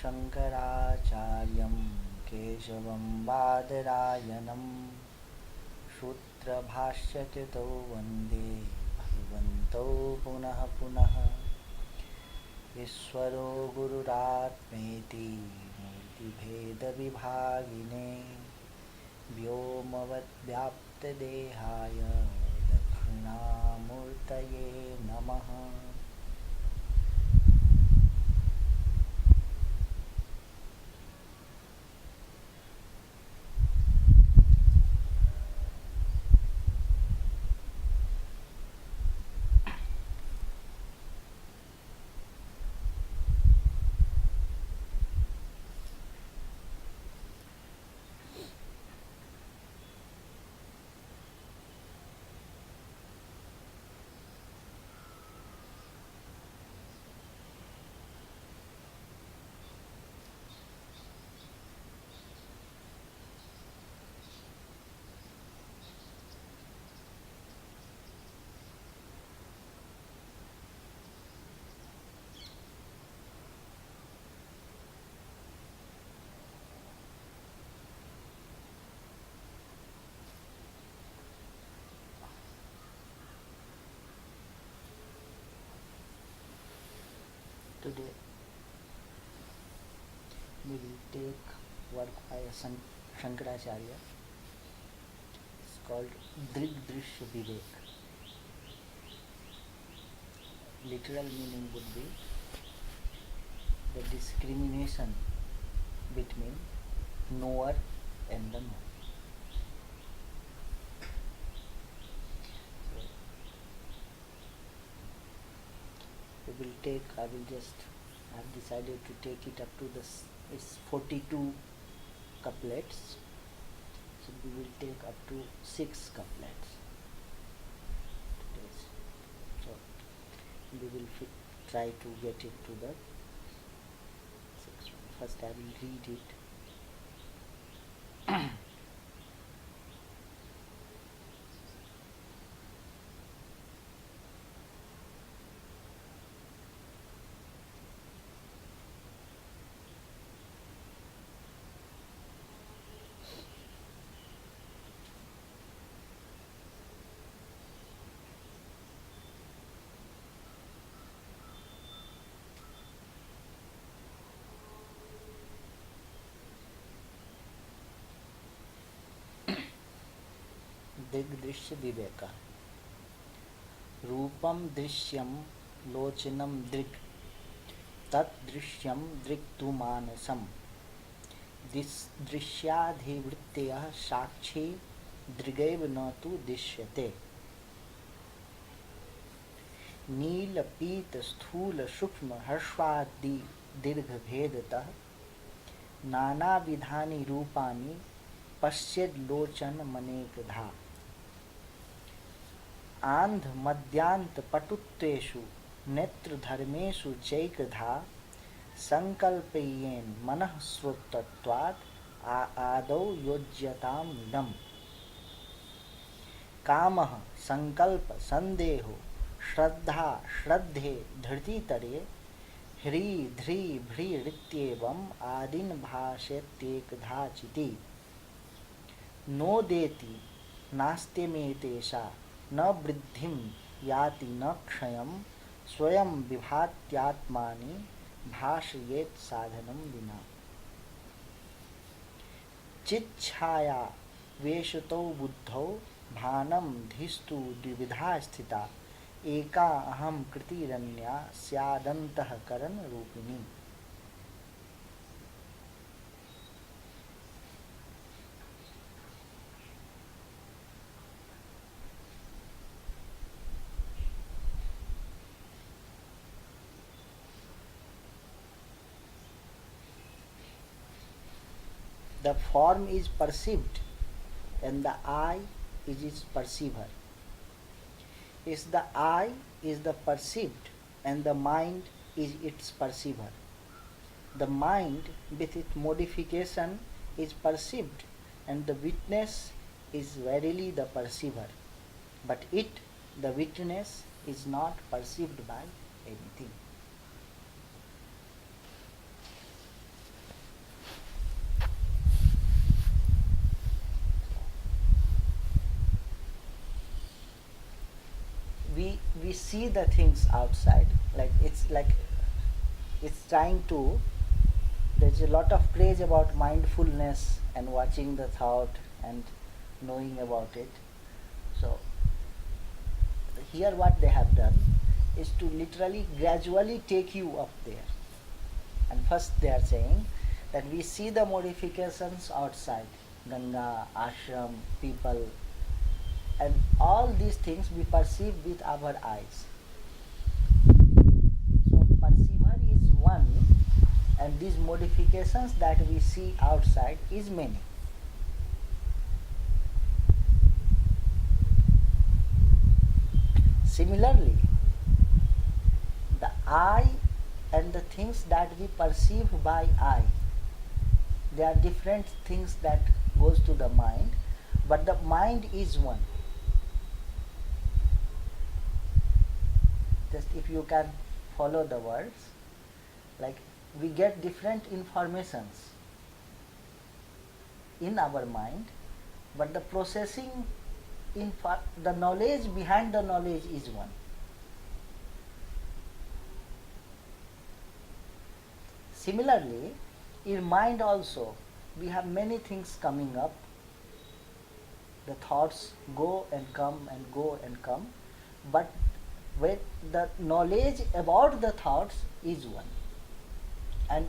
शङ्कराचार्यं केशवं बादरायणं सूत्रभाष्यकृतौ वन्दे भगवन्तौ पुनः पुनः। ईश्वरो गुरुरात्मेति मूर्तिभेदविभागिने व्योमवद्व्याप्तदेहाय दक्षिणामूर्तये नमः। Today we will take work by Shankaracharya. It's called Drigdrishya Vivek. Literal meaning would be the discrimination between knower and the known. So I've decided to take it up to it's 42 couplets. So we will take up to 6 couplets. So we will try to get it to the 6th one. First I will read it. दिग्दृश्य विवेक रूपम दृश्यम लोचनम दृक् तद्दृश्यम दृक्तु मानसम दृश्याधिवृत्तयः साक्षी दृगैव न तु दृश्यते। नील पीत स्थूल सूक्ष्म हर्षादि दीर्घ भेदतः नानाविधानि रूपाणि पश्येद्लोचन मनेकधा। आंध मध्यांत पटुत्वेषु नेत्रधर्मेषु चैकधा संकल्पयेन मनः श्रोतत्वात् आदौ योज्यताम् इदम्। कामः संकल्प संदेहो श्रद्धा श्रद्धे धृतितरे ह्री ध्री भ्रीरित्येवम् आदिन भाषेत्येकधा चिति। नोदेति नास्त्यमेतेषा न वृद्धिं याति न क्षयं स्वयं विभात्यात्मानि भाषयेत् साधनं विना। चिच्छाया वेशतो बुद्धौ भानं धिस्तु द्विविधा स्थिता एका अहं कृतिरन्या स्यादन्तःकरण रूपिणी। The form is perceived and the I is its perceiver. The I is the perceived and the mind is its perceiver. The mind with its modification is perceived and the witness is verily the perceiver. But it, the witness, is not perceived by anything. see the things outside, like it's trying to, there's a lot of craze about mindfulness and watching the thought and knowing about it. So here what they have done is to literally gradually take you up there. And first they are saying that we see the modifications outside, Ganga, ashram, people, and all these things we perceive with our eyes. So perceiver is one, and these modifications that we see outside is many. Similarly, the eye and the things that we perceive by eye, they are different things that goes to the mind, but the mind is one. Just if you can follow the words, like we get different informations in our mind, but the processing, the knowledge behind the knowledge is one. Similarly, in mind also, we have many things coming up. The thoughts go and come and go and come, but when the knowledge about the thoughts is one, and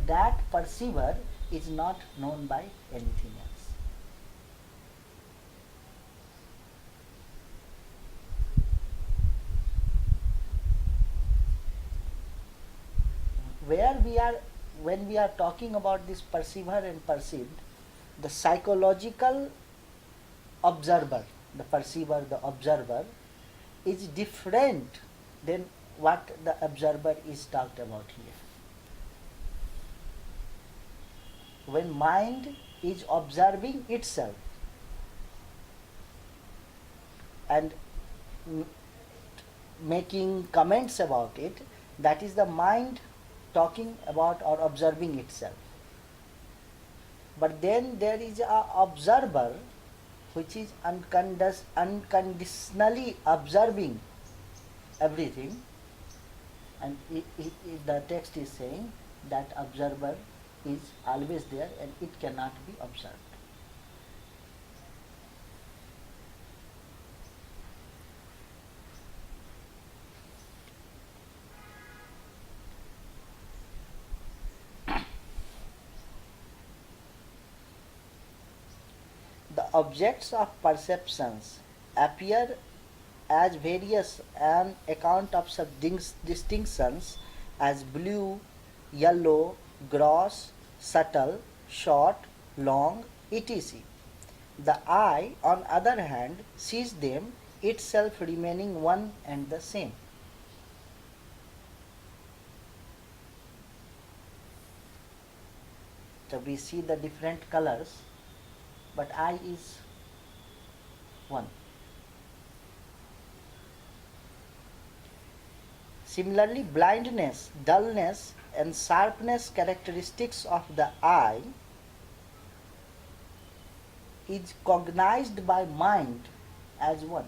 that perceiver is not known by anything else. Where we are, when we are talking about this perceiver and perceived, the psychological observer, the perceiver, the observer, is different than what the observer is talked about here. When mind is observing itself and making comments about it, that is the mind talking about or observing itself. But then there is a observer which is unconditionally observing everything, and the text is saying that observer is always there and it cannot be observed. The objects of perceptions appear as various on account of such distinctions as blue, yellow, gross, subtle, short, long, etc. The eye, on other hand, sees them, itself remaining one and the same. So we see the different colors, but eye is one. Similarly, blindness, dullness, and sharpness characteristics of the eye is cognized by mind as one.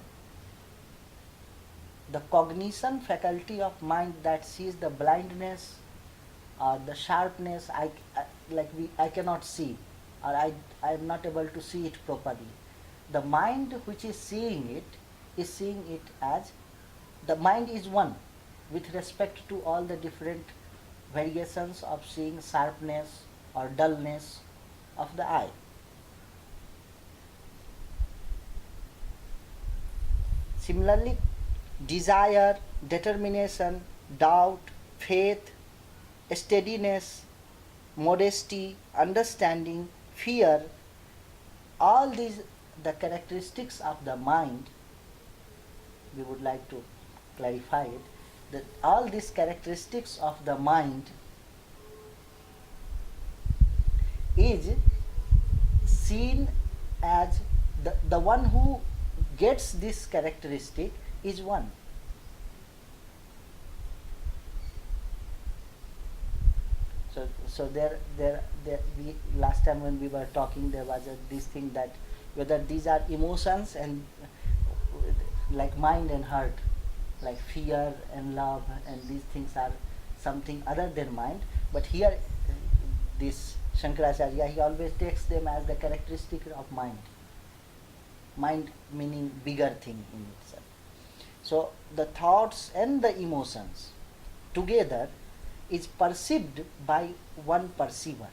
The cognition faculty of mind that sees the blindness or the sharpness, I cannot see, or I am not able to see it properly. The mind which is seeing it is seeing it as, the mind is one with respect to all the different variations of seeing sharpness or dullness of the eye. Similarly, desire, determination, doubt, faith, steadiness, modesty, understanding, fear, all these, the characteristics of the mind, we would like to clarify it, that all these characteristics of the mind is seen as the one who gets this characteristic is one. So there we, last time when we were talking, there was this thing that whether these are emotions and like mind and heart, like fear and love, and these things are something other than mind. But here, this Shankaracharya, he always takes them as the characteristic of mind. Mind meaning bigger thing in itself. So the thoughts and the emotions together is perceived by one perceiver.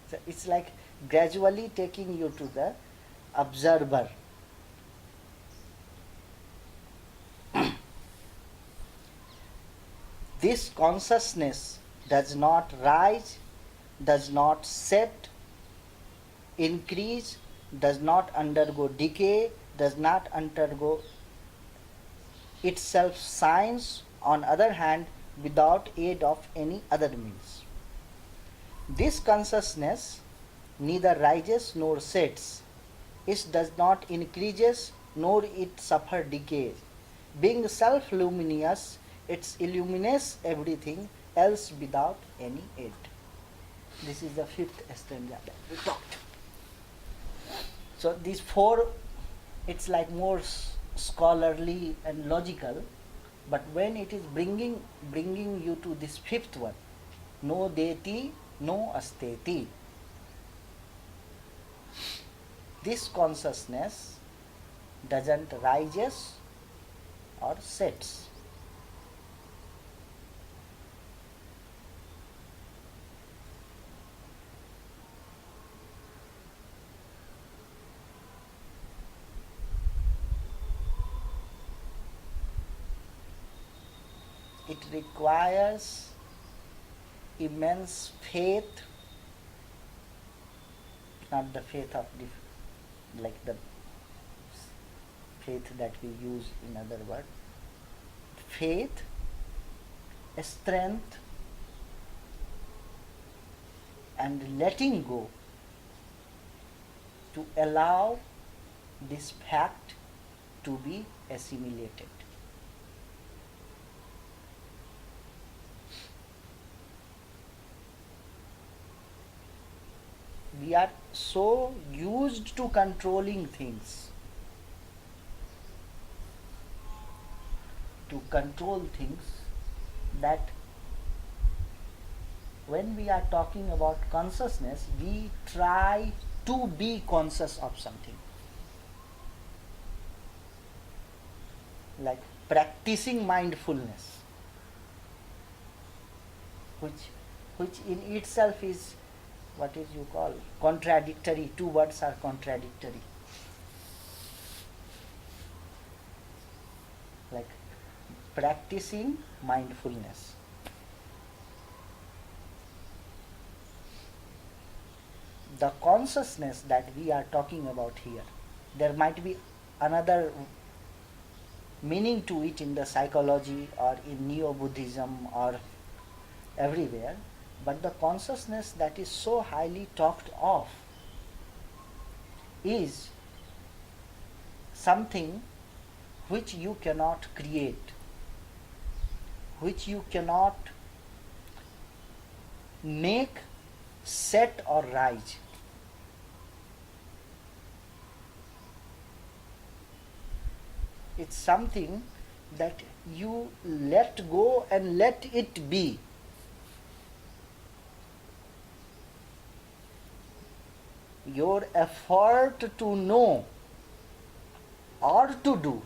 So it's like gradually taking you to the observer. This consciousness does not rise, does not set, increase, does not undergo decay, does not undergo itself science, on other hand, without aid of any other means. This consciousness neither rises nor sets. It does not increases nor it suffer decay. Being self-luminous, it illuminates everything else without any aid. This is the fifth stanza that we talked. So these four, it's like more scholarly and logical, but when it is bringing you to this fifth one, no deti, no asteti, this consciousness doesn't rises or sets. It requires immense faith, not the faith of like the faith that we use in other words. Faith, strength, and letting go to allow this fact to be assimilated. We are so used to controlling things, that when we are talking about consciousness, we try to be conscious of something. Like practicing mindfulness, which in itself is what is you call contradictory. Two words are contradictory. Like practicing mindfulness. The consciousness that we are talking about here, there might be another meaning to it in the psychology or in Neo-Buddhism or everywhere, but the consciousness that is so highly talked of is something which you cannot create, which you cannot make set or rise. It's something that you let go and let it be. Your effort to know or to do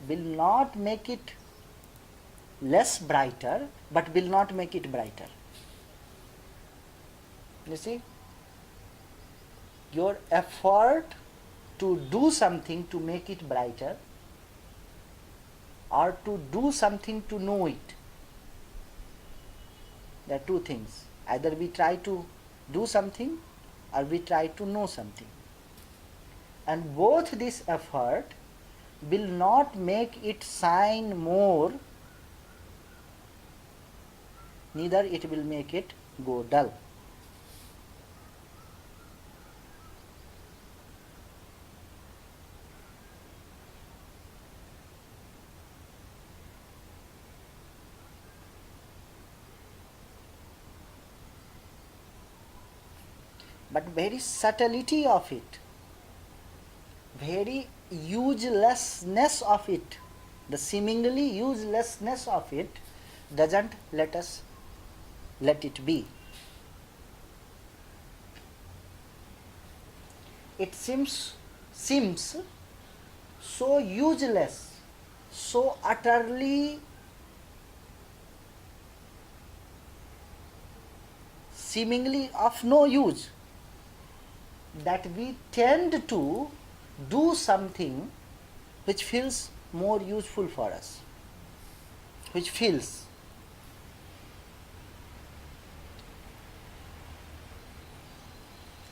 will not make it less brighter, but will not make it brighter. You see? Your effort to do something to make it brighter or to do something to know it. There are two things. Either we try to do something or we try to know something. And both this effort will not make it shine more, neither it will make it go dull. but very subtlety of it, very uselessness of it, the seemingly uselessness of it doesn't let us let it be. It seems so useless, so utterly seemingly of no use, that we tend to do something which feels more useful for us, which feels.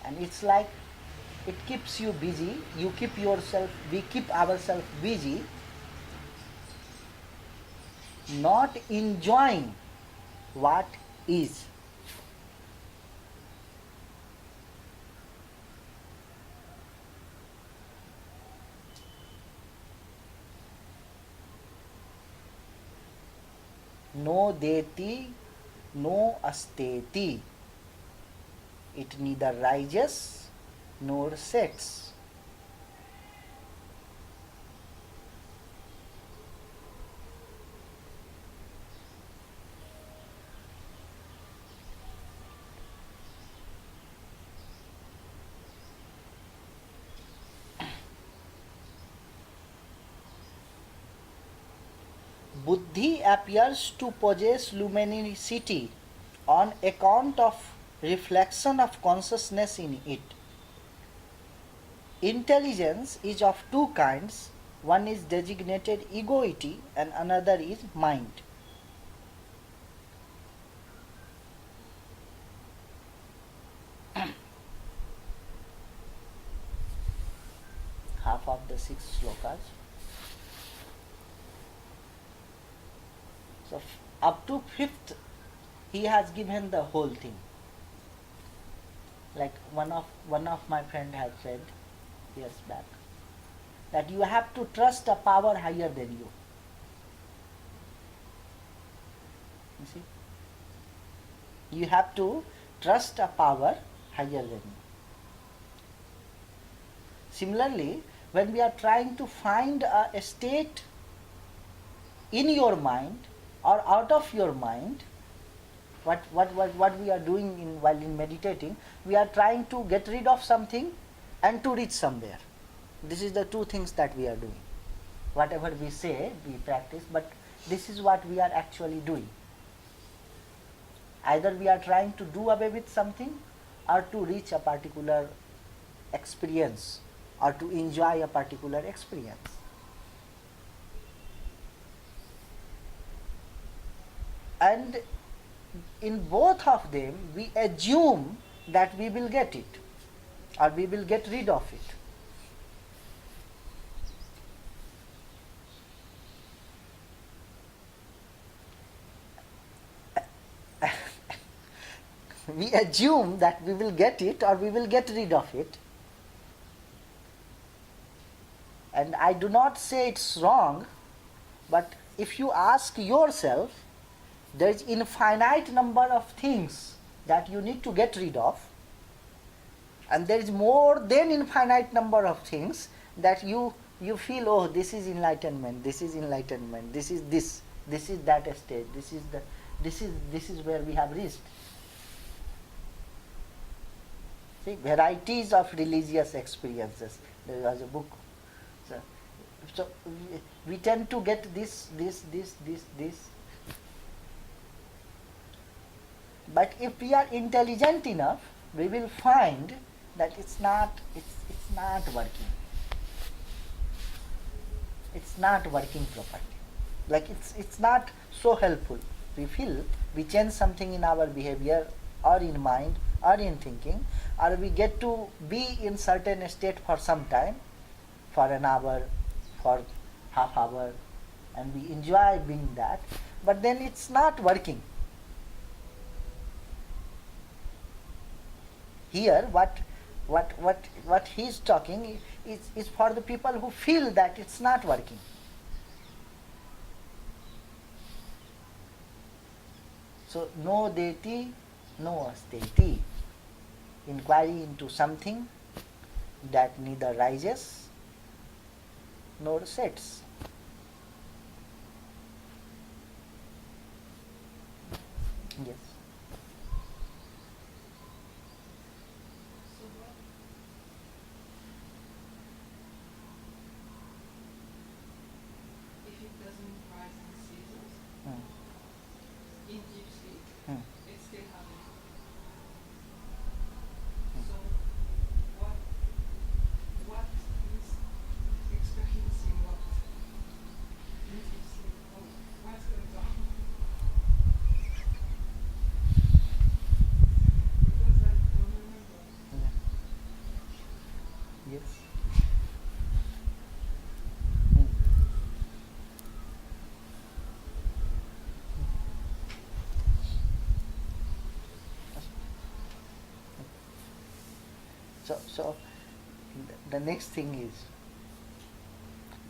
And it's like it keeps you busy, you keep yourself, we keep ourselves busy, not enjoying what is. No deti, no asteti. It neither rises nor sets. Buddhi appears to possess luminosity on account of reflection of consciousness in it. Intelligence is of two kinds, one is designated egoity and another is mind. Half of the 6 slokas. So up to 5th he has given the whole thing. Like one of my friend has said years back, that you have to trust a power higher than you. You see? You have to trust a power higher than you. Similarly, when we are trying to find a state in your mind or out of your mind, what we are doing while in meditating, we are trying to get rid of something and to reach somewhere. This is the two things that we are doing. Whatever we say, we practice, but this is what we are actually doing. Either we are trying to do away with something or to reach a particular experience or to enjoy a particular experience. And in both of them, we assume that we will get it or we will get rid of it. We assume that we will get it or we will get rid of it. And I do not say it's wrong, but if you ask yourself, there is infinite number of things that you need to get rid of, and there is more than infinite number of things that you feel, oh, this is enlightenment, this is enlightenment, this is that stage, this is where we have reached. See, varieties of religious experiences. There was a book. So we tend to get this. But if we are intelligent enough, we will find that it's not working. It's not working properly. Like it's not so helpful. We feel we change something in our behavior or in mind or in thinking, or we get to be in certain state for some time, for an hour, for half hour, and we enjoy being that, but then it's not working. Here what he's talking is for the people who feel that it's not working. So no deti, no asteti. inquiry into something that neither rises nor sets. Yes. So what if it doesn't rise in seasons Hmm. in deep sleep? Hmm. It's still happening. Hmm. So what what is experiencing what in deep sleep? What's going on? Because I don't remember. Yeah. Yes. Hmm. So the next thing is,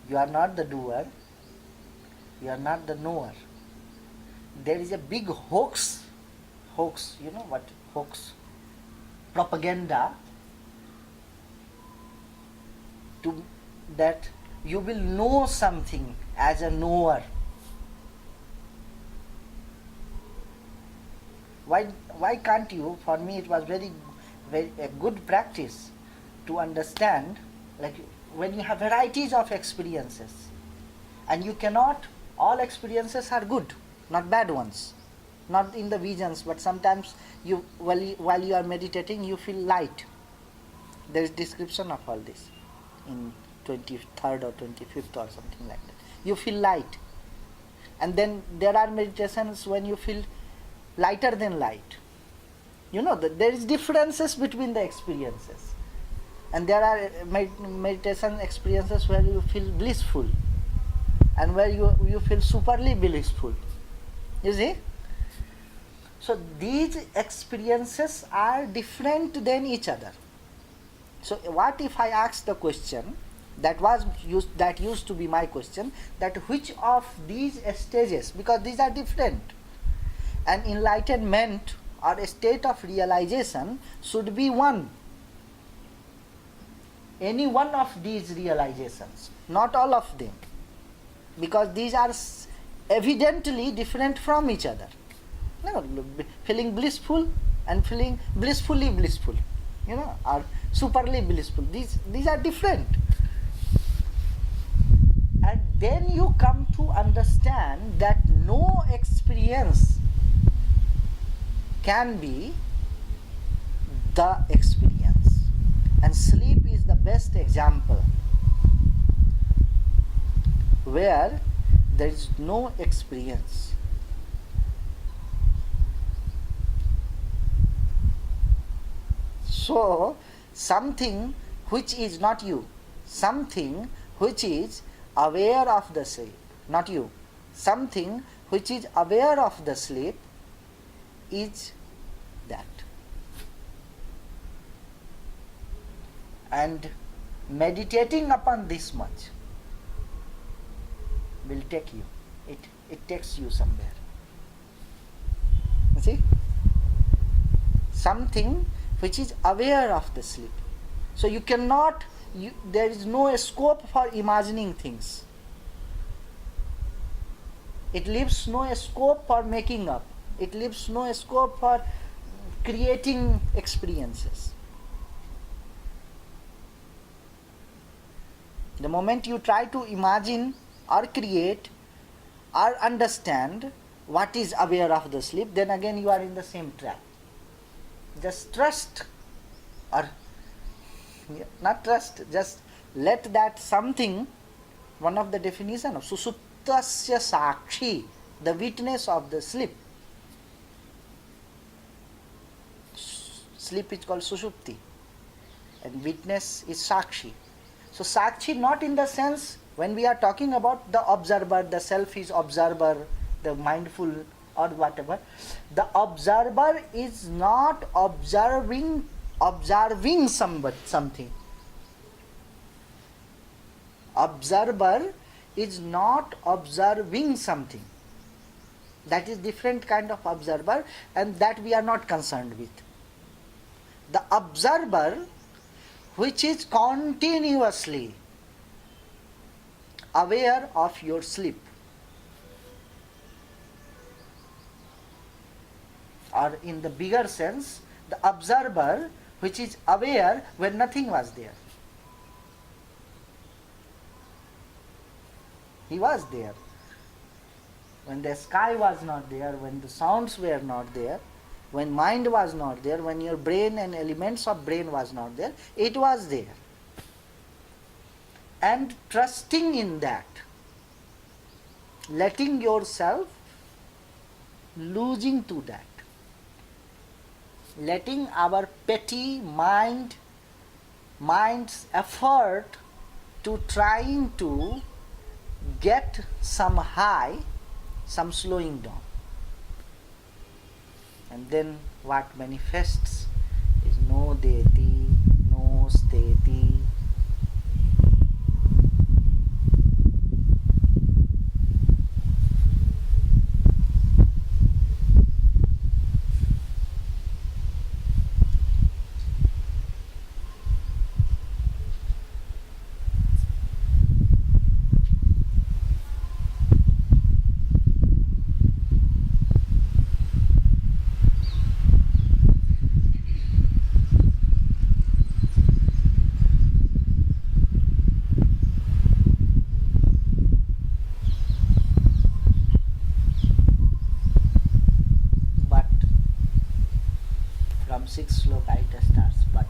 you are not the doer, you are not the knower. There is a big hoax, you know what hoax? Propaganda to that you will know something as a knower. Why why can't you? For me, it was very a good practice to understand, like when you have varieties of experiences, and you cannot, all experiences are good, not bad ones, not in the visions, but sometimes you while you are meditating you feel light. There is description of all this in 23rd or 25th or something like that. You feel light, and then there are meditations when you feel lighter than light. You know that there is differences between the experiences, and there are meditation experiences where you feel blissful and where you feel superly blissful. You see, so these experiences are different than each other. So what if I ask the question that used to be my question, that which of these stages, because these are different, an enlightenment or a state of realization should be one, any one of these realizations, not all of them, because these are evidently different from each other. No, feeling blissful and feeling blissfully blissful, you know, or superly blissful. These are different. And then you come to understand that no experience can be the experience. And sleep is the best example where there is no experience. So, something which is not you, something which is aware of the sleep, not you, something which is aware of the sleep is that. And meditating upon this much will take you. It takes you somewhere. You see? Something which is aware of the sleep. So you cannot, there is no scope for imagining things. It leaves no scope for making up. It leaves no scope for creating experiences. The moment you try to imagine or create or understand what is aware of the sleep, then again you are in the same trap. Just trust, or not trust, just let that something, one of the definition of susuptasya sakshi, the witness of the sleep. Sleep is called sushupti, and witness is sakshi. So sakshi, not in the sense when we are talking about the observer, the self is observer, the mindful or whatever. The observer is not observing something. Observer is not observing something. That is different kind of observer, and that we are not concerned with. the observer which is continuously aware of your sleep, or in the bigger sense, the observer which is aware when nothing was there. He was there when the sky was not there, when the sounds were not there, when mind was not there, when your brain and elements of brain was not there. It was there. And trusting in that, letting yourself losing to that, letting our petty mind's effort to trying to get some high, some slowing down. And then what manifests is no deti, no steti. But from 6th sloka it starts, but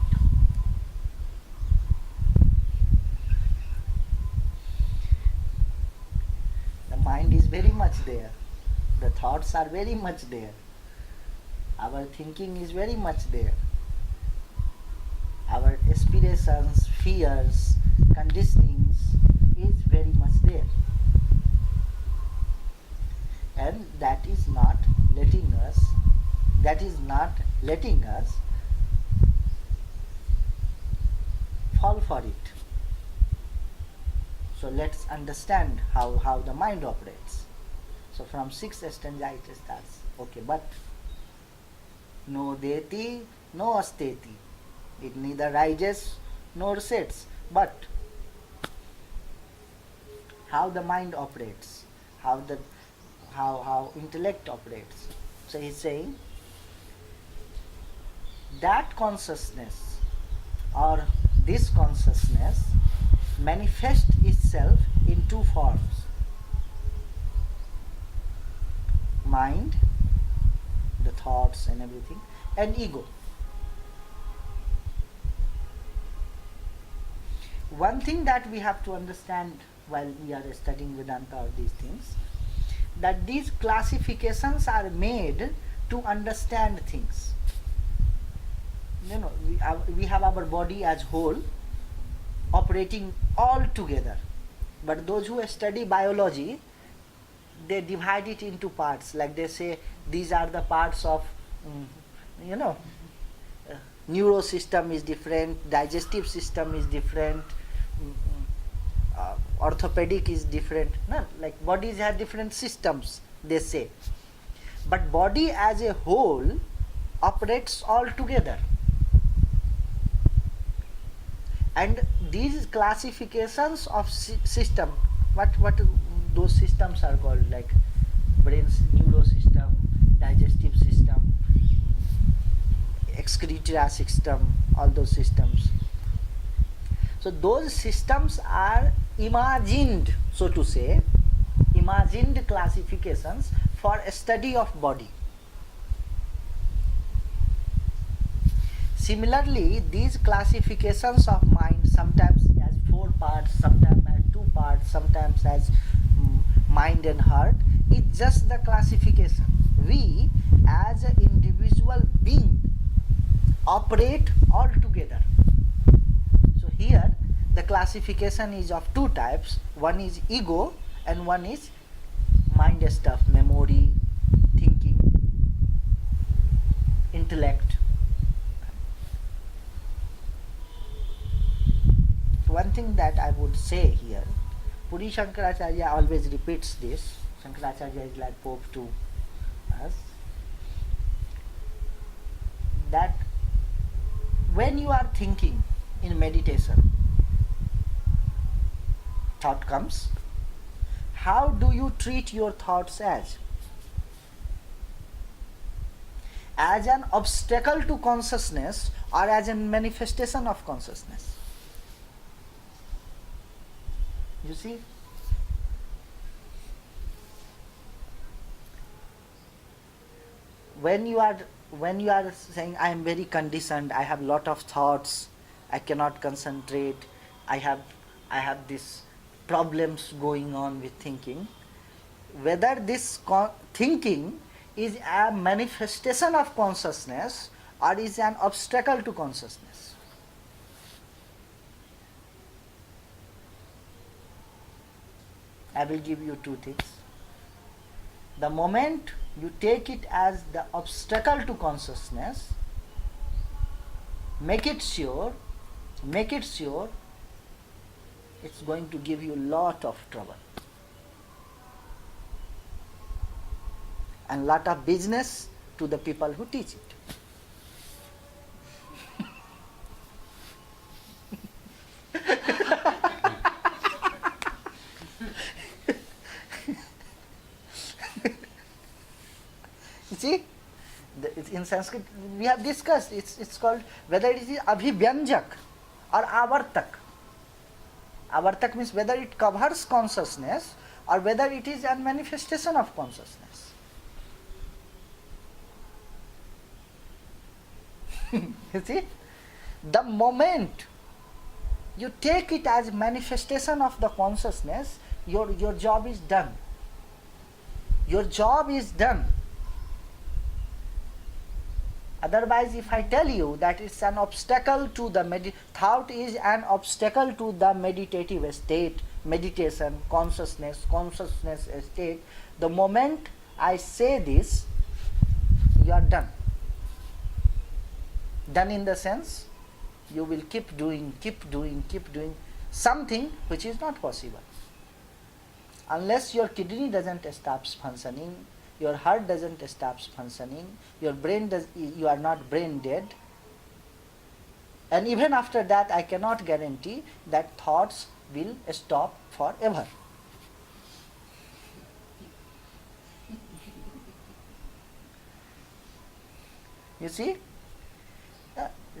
the mind is very much there, the thoughts are very much there, our thinking is very much there, our aspirations, fears, conditionings is very much there, and that is not letting us fall for it. So let's understand how the mind operates. So from 6th stanza it starts. Okay, but no deti, no asteti. It neither rises nor sets. But how the mind operates, how intellect operates. So he's saying that consciousness or this consciousness manifests itself in two forms: mind, the thoughts and everything, and ego. One thing that we have to understand while we are studying Vedanta or these things, that these classifications are made to understand things. You know, we have our body as whole operating all together, but those who study biology, they divide it into parts. Like they say these are the parts of neuro system is different, digestive system is different, orthopedic is different. No, like bodies have different systems, they say, but body as a whole operates all together. And these classifications of system, what those systems are called, like brain neuro system, digestive system, excretory system, all those systems. So those systems are imagined, so to say, imagined classifications for a study of body. Similarly, these classifications of mind, sometimes as 4 parts, sometimes as 2 parts, sometimes as mind and heart, is just the classification. We as an individual being operate all together. So here the classification is of 2 types. One is ego and one is mind stuff, memory, thinking, intellect. One thing that I would say here, Puri Shankaracharya always repeats this. Shankaracharya is like Pope to us, that when you are thinking in meditation, thought comes. How do you treat your thoughts as? As an obstacle to consciousness or as a manifestation of consciousness? You see? When you are saying, I am very conditioned, I have lot of thoughts, I cannot concentrate, I have these problems going on with thinking, whether this thinking is a manifestation of consciousness or is an obstacle to consciousness. I will give you two things. The moment you take it as the obstacle to consciousness, make it sure it's going to give you lot of trouble and lot of business to the people who teach it. You see, in Sanskrit we have discussed, it's called whether it is abhivyanjak or avartak. Avartak means whether it covers consciousness or whether it is a manifestation of consciousness. You see, the moment you take it as manifestation of the consciousness, your job is done. Your job is done. Otherwise, if I tell you that it's an obstacle to the thought is an obstacle to the meditative state, meditation, consciousness state, the moment I say this, you are done. Done in the sense, you will keep doing something which is not possible. Unless your kidney doesn't stop functioning, your heart doesn't stop functioning, your brain you are not brain dead, and even after that I cannot guarantee that thoughts will stop forever. You see,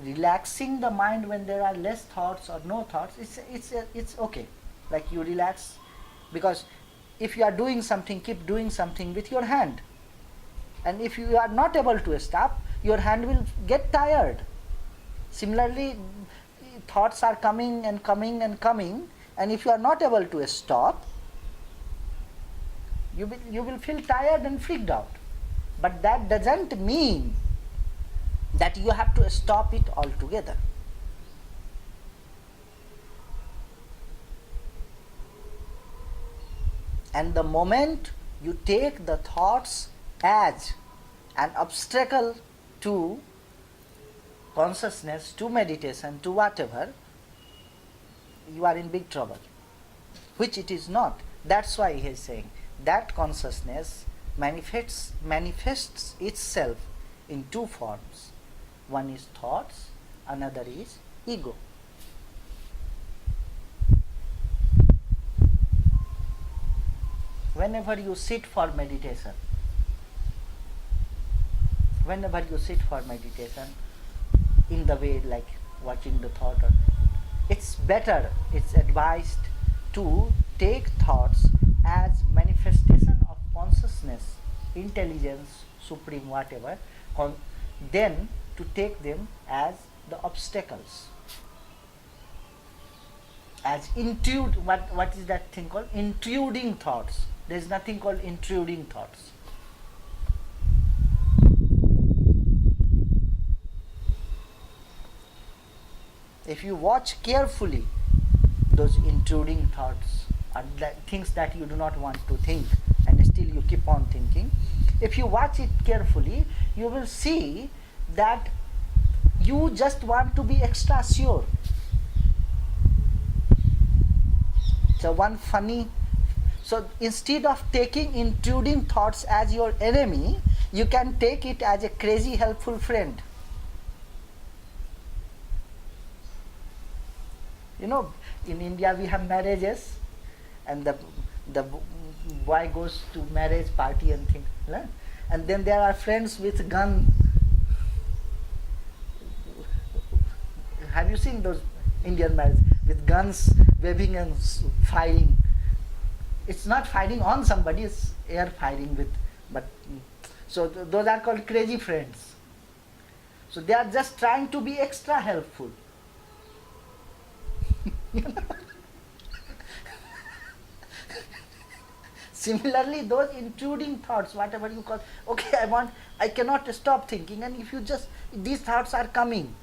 relaxing the mind when there are less thoughts or no thoughts, it's okay. Like you relax, because if you are doing something, keep doing something with your hand. And if you are not able to stop, your hand will get tired. Similarly, thoughts are coming and coming and coming, and if you are not able to stop, you will feel tired and freaked out. But that doesn't mean that you have to stop it altogether. And the moment you take the thoughts as an obstacle to consciousness, to meditation, to whatever, you are in big trouble, which it is not. That's why he is saying that consciousness manifests itself in two forms. One is thoughts, another is ego. Whenever you sit for meditation, in the way like watching the thought, it's better, it's advised to take thoughts as manifestation of consciousness, intelligence, supreme, whatever, then to take them as the obstacles, as what is that thing called? Intruding thoughts. There is nothing called intruding thoughts. If you watch carefully, those intruding thoughts are things that you do not want to think and still you keep on thinking. If you watch it carefully, you will see that you just want to be extra sure. So instead of taking intruding thoughts as your enemy, you can take it as a crazy helpful friend. You know, in India we have marriages, and the boy goes to marriage party and things, right? And then there are friends with gun. Have you seen those Indian marriages with guns waving and firing? It's not firing on somebody; it's air firing with. But so those are called crazy friends. So they are just trying to be extra helpful. Similarly, those intruding thoughts, whatever you call, okay, I cannot stop thinking, and if you just, these thoughts are coming,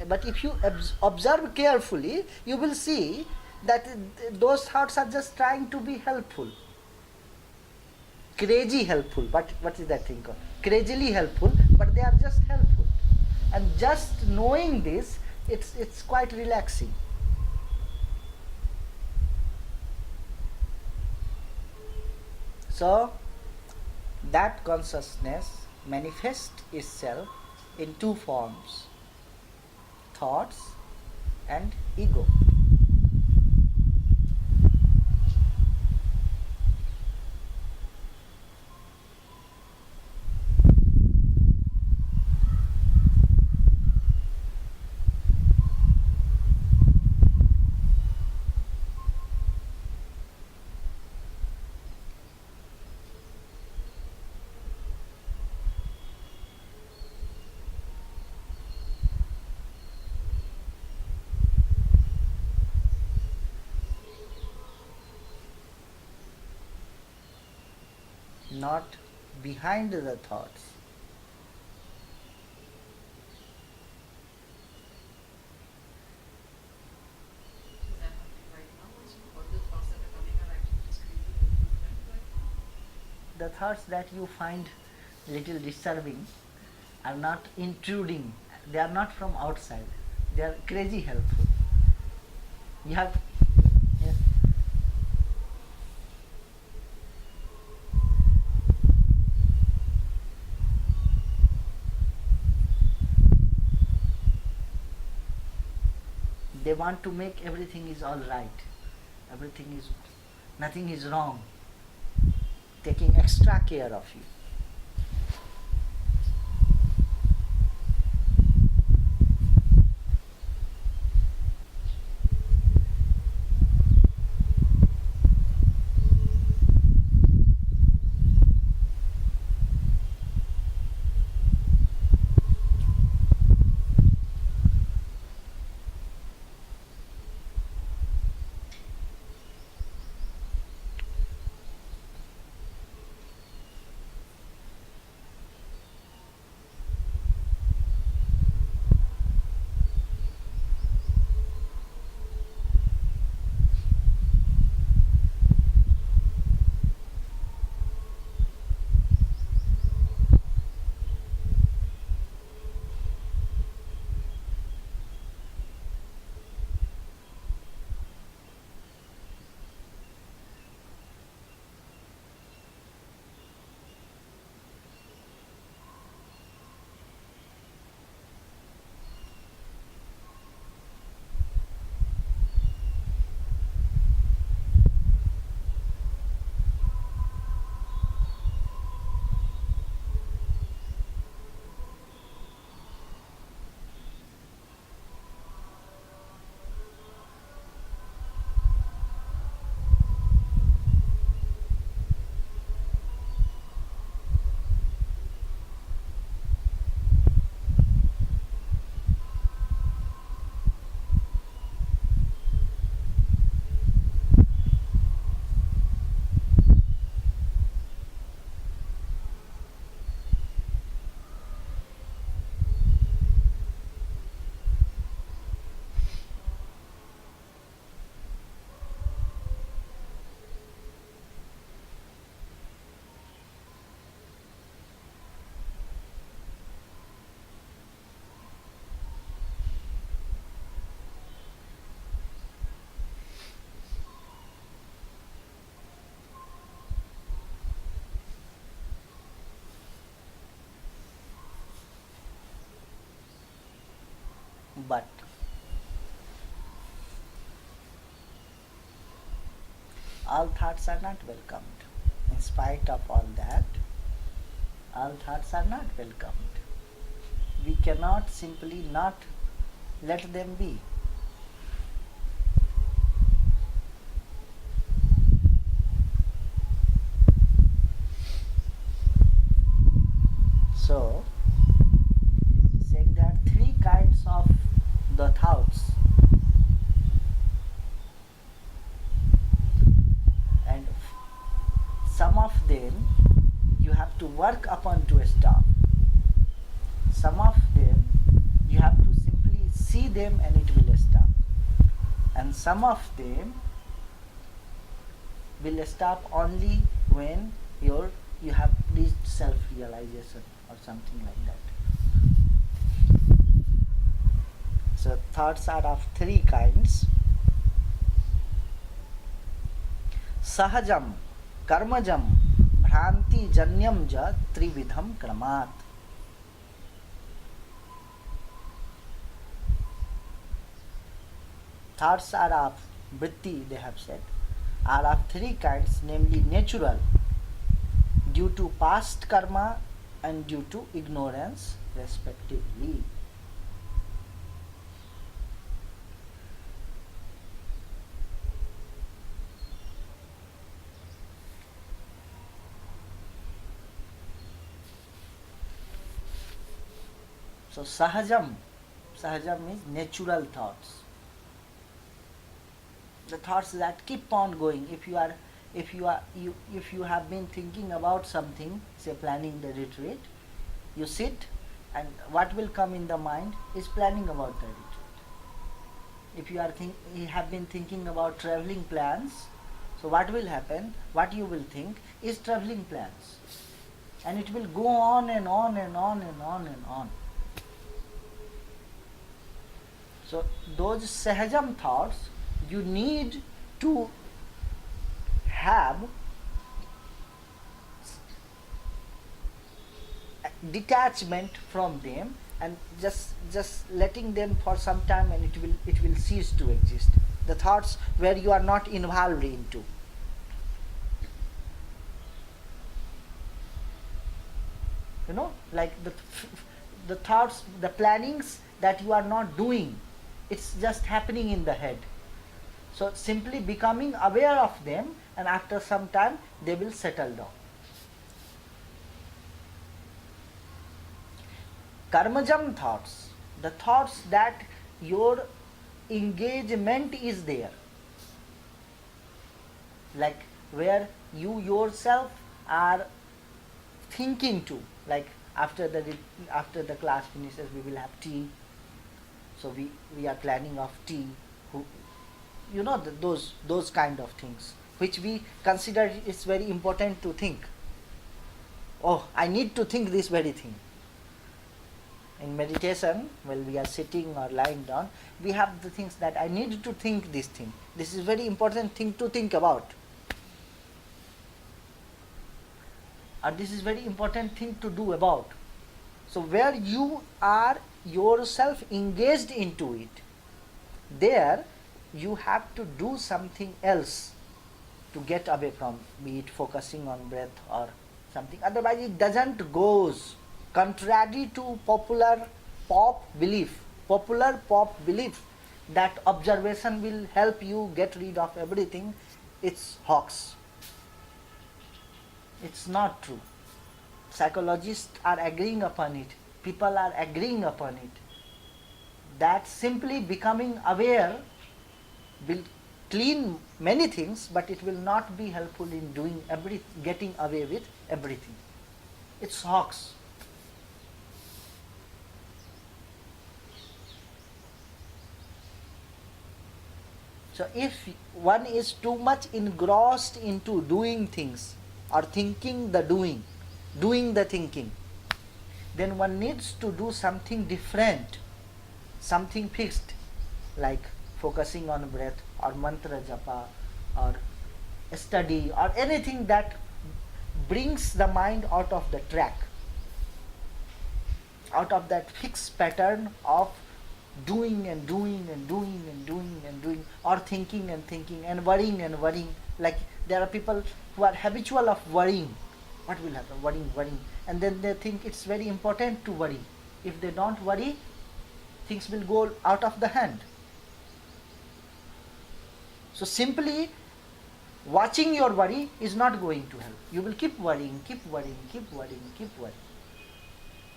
but if you observe carefully, you will see that those thoughts are just trying to be helpful, crazy helpful. What is that thing called? Crazily helpful, but they are just helpful, and just knowing this, it's quite relaxing. So that consciousness manifests itself in two forms: thoughts and ego. Not behind the thoughts. Is that happening right now also? Or the thoughts that are coming are actually just creating improvement right now? The thoughts that you find little disturbing are not intruding. They are not from outside. They are crazy helpful. You have, yeah. They want to make everything is all right. Everything is, nothing is wrong. Taking extra care of you. But All thoughts are not welcomed. In spite of all that, all thoughts are not welcomed. We cannot simply not let them be. So, saying there are three kinds of the thoughts, and some of them you have to work upon to stop. Some of them you have to simply see them and it will stop. And some of them will stop only when you have reached self-realization or something like that. So thoughts are of three kinds. Sahajam, karmajam, bhranti janyam ja trividham kramat. Thoughts are of vritti, they have said, are of three kinds, namely natural, due to past karma and due to ignorance, respectively. So sahajam means natural thoughts. The thoughts that keep on going. If you have been thinking about something, say planning the retreat, you sit and what will come in the mind is planning about the retreat. If you have been thinking about traveling plans, so what will happen, what you will think is traveling plans. And it will go on and on and on and on and on. So those sahajam thoughts, you need to have detachment from them and just letting them for some time, and it will cease to exist. The thoughts where you are not involved into. Like the thoughts, the plannings that you are not doing, it's just happening in the head. So simply becoming aware of them, and after some time they will settle down. Karmajam thoughts, the thoughts that your engagement is there, like where you yourself are thinking to, like after the class finishes we will have tea, so we are planning of tea, those kind of things which we consider it's very important to think. Oh, I need to think this very thing. In meditation, while we are sitting or lying down, we have the things that I need to think this thing. This is very important thing to think about. Or this is very important thing to do about. So where you are yourself engaged into it, there you have to do something else to get away from, be it focusing on breath or something. Otherwise it doesn't goes contrary to popular pop belief that observation will help you get rid of everything. It's hoax. It's not true. Psychologists are agreeing upon it. People are agreeing upon it. That simply becoming aware will clean many things, but it will not be helpful in getting away with everything. It's hoax. So if one is too much engrossed into doing things or thinking the doing the thinking, then one needs to do something different, something fixed, like focusing on breath or mantra japa or study or anything that brings the mind out of the track, out of that fixed pattern of doing and doing and doing and doing and doing, or thinking and thinking and worrying, like There are people who are habitual of worrying. What will happen? Worrying. And then they think it's very important to worry. If they don't worry, things will go out of the hand. So simply watching your worry is not going to help. You will keep worrying.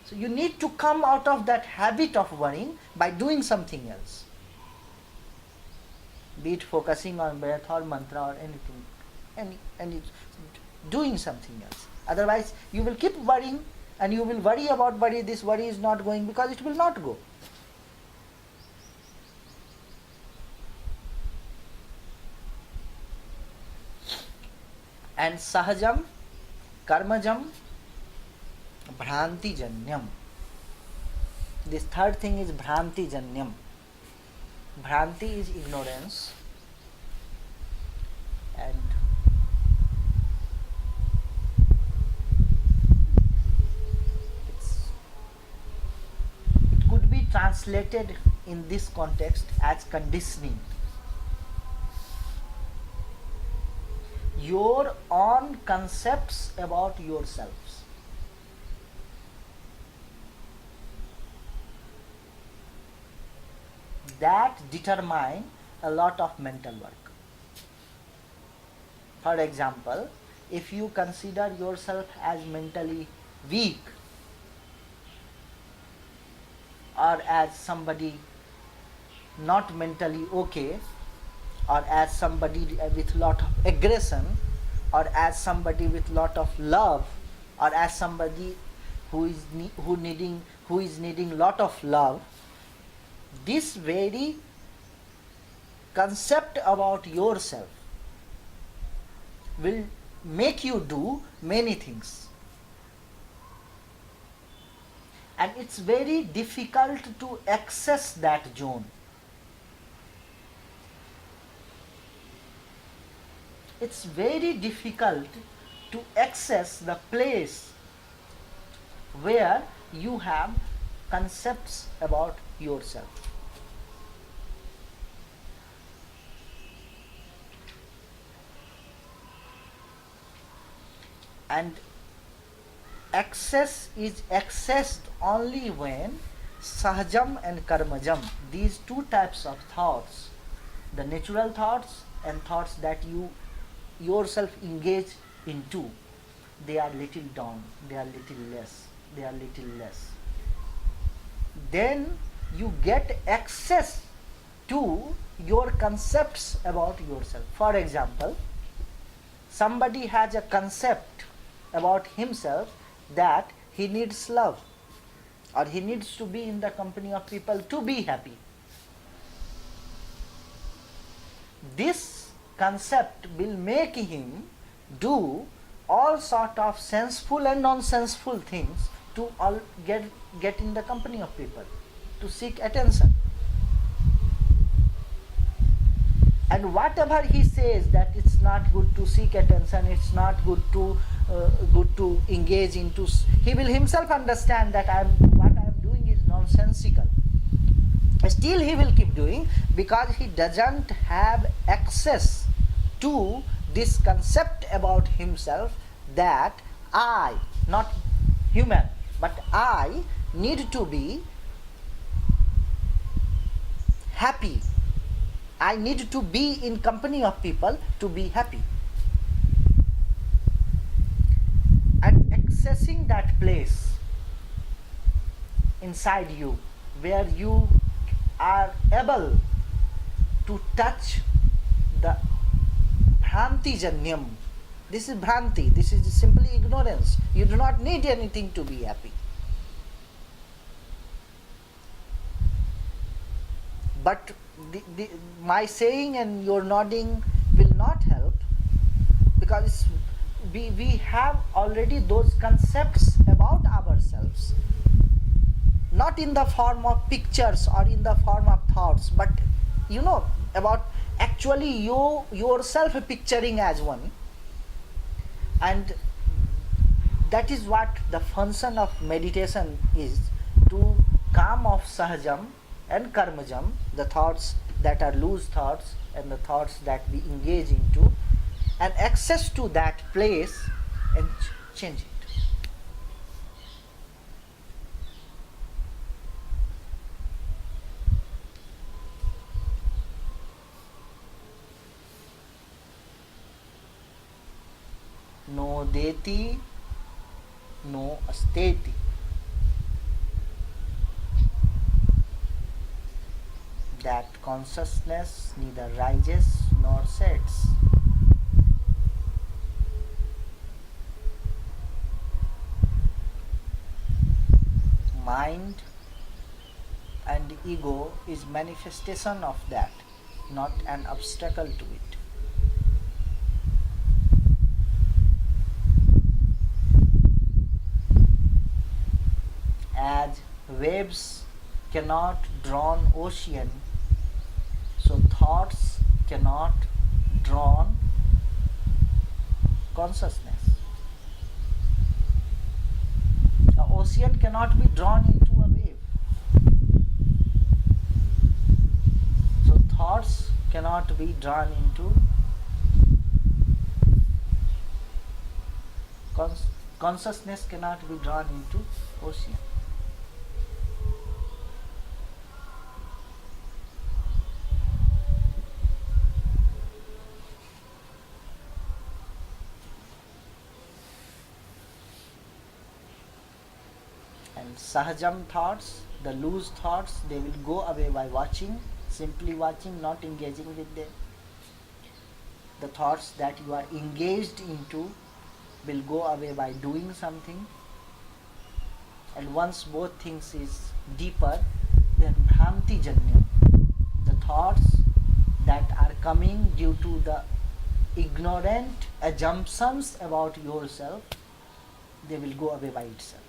So you need to come out of that habit of worrying by doing something else. Be it focusing on breath or mantra or anything. And doing something else. Otherwise, you will keep worrying and you will worry about worry. This worry is not going because it will not go. And sahajam, karmajam, bhranti janyam. This third thing is bhranti janyam. Bhranti is ignorance, and it could be translated in this context as conditioning. Your own concepts about yourselves. That determine a lot of mental work. For example, if you consider yourself as mentally weak or as somebody not mentally okay, or as somebody with lot of aggression, or as somebody with lot of love, or as somebody who is needing lot of love, this very concept about yourself will make you do many things. And it's very difficult to access that zone. It's very difficult to access the place where you have concepts about yourself. And access is accessed only when sahajam and karmajam, these two types of thoughts, the natural thoughts and thoughts that you yourself engage into, they are little down, they are little less. Then you get access to your concepts about yourself. For example, somebody has a concept about himself that he needs love, or he needs to be in the company of people to be happy. This concept will make him do all sort of senseful and non-senseful things to get in the company of people, to seek attention. And whatever he says that it's not good to seek attention, it's not good to engage into, he will himself understand that what I am doing is nonsensical. Still he will keep doing, because he doesn't have access to this concept about himself that I, not human, but I need to be happy. I need to be in company of people to be happy. And accessing that place inside you where you are able to touch the bhranti janyam. This is bhranti, this is simply ignorance. You do not need anything to be happy. But my saying and your nodding will not help, because we have already those concepts about ourselves, not in the form of pictures or in the form of thoughts, but about actually yourself picturing as one. And that is what the function of meditation is, to calm off sahajam and karmajam, the thoughts that are loose thoughts and the thoughts that we engage into, and access to that place and change it. No deti, no asteti. That consciousness neither rises nor sets. Mind and ego is manifestation of that, not an obstacle to it. As waves cannot drown ocean, so thoughts cannot drown consciousness. The ocean cannot be drawn into a wave. So thoughts cannot be drawn into consciousness cannot be drawn into ocean. And sahajam thoughts, the loose thoughts, they will go away by watching, simply watching, not engaging with them. The thoughts that you are engaged into will go away by doing something. And once both things is deeper, then bhranti janyam, the thoughts that are coming due to the ignorant assumptions about yourself, they will go away by itself.